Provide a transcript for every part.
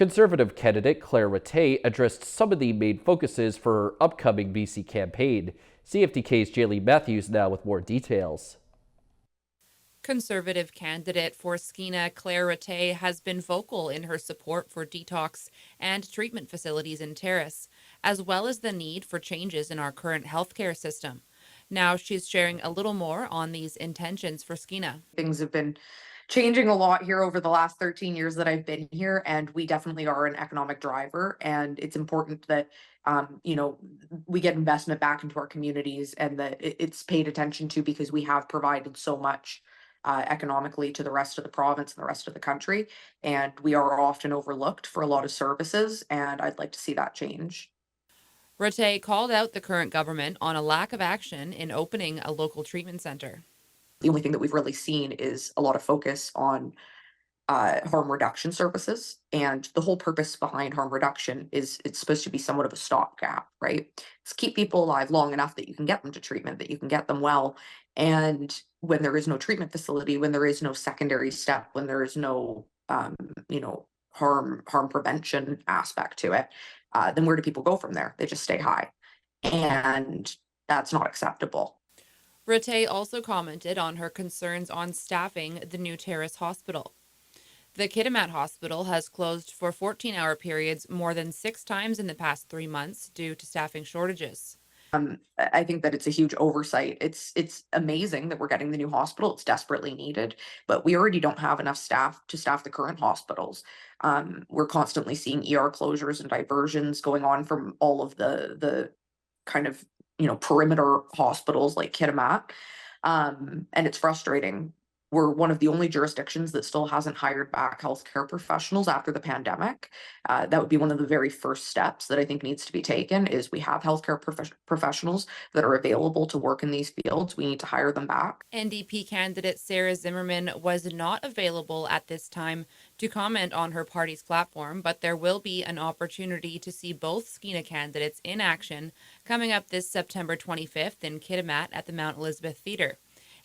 Conservative candidate Claire Rattee addressed some of the main focuses for her upcoming BC campaign. CFTK's Jaylene now with more details. Conservative candidate for Skeena, Claire Rattee, has been vocal in her support for detox and treatment facilities in Terrace, as well as the need for changes in our current healthcare system. Now she's sharing a little more on these intentions for Skeena. Things have been changing a lot here over the last 13 years that I've been here, and we definitely are an economic driver. And it's important that we get investment back into our communities, and that it's paid attention to, because we have provided so much economically to the rest of the province and the rest of the country, and we are often overlooked for a lot of services. And I'd like to see that change. Rattee called out the current government on a lack of action in opening a local treatment center. The only thing that we've really seen is a lot of focus on harm reduction services. And the whole purpose behind harm reduction is it's supposed to be somewhat of a stopgap, right? It's keep people alive long enough that you can get them to treatment, that you can get them well. And when there is no treatment facility, when there is no secondary step, when there is no harm prevention aspect to it, then where do people go from there? They just stay high. And that's not acceptable. Rattee also commented on her concerns on staffing the new Terrace Hospital. The Kitimat Hospital has closed for 14-hour periods more than 6 times in the past 3 months due to staffing shortages. I think that it's a huge oversight. It's amazing that we're getting the new hospital. It's desperately needed, but we already don't have enough staff to staff the current hospitals. We're constantly seeing ER closures and diversions going on from all of the kind of perimeter hospitals like Kitimat. And it's frustrating. We're one of the only jurisdictions that still hasn't hired back healthcare professionals after the pandemic. That would be one of the very first steps that I think needs to be taken, is we have healthcare professionals that are available to work in these fields. We need to hire them back. NDP candidate Sarah Zimmerman was not available at this time to comment on her party's platform, but there will be an opportunity to see both Skeena candidates in action coming up this September 25th in Kitimat at the Mount Elizabeth Theatre,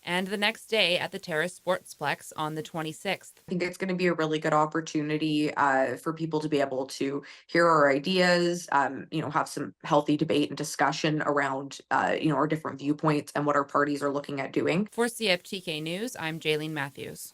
and the next day at the Terrace Sportsplex on the 26th. I think it's going to be a really good opportunity for people to be able to hear our ideas, have some healthy debate and discussion around, our different viewpoints and what our parties are looking at doing. For CFTK News, I'm Jaylene Matthews.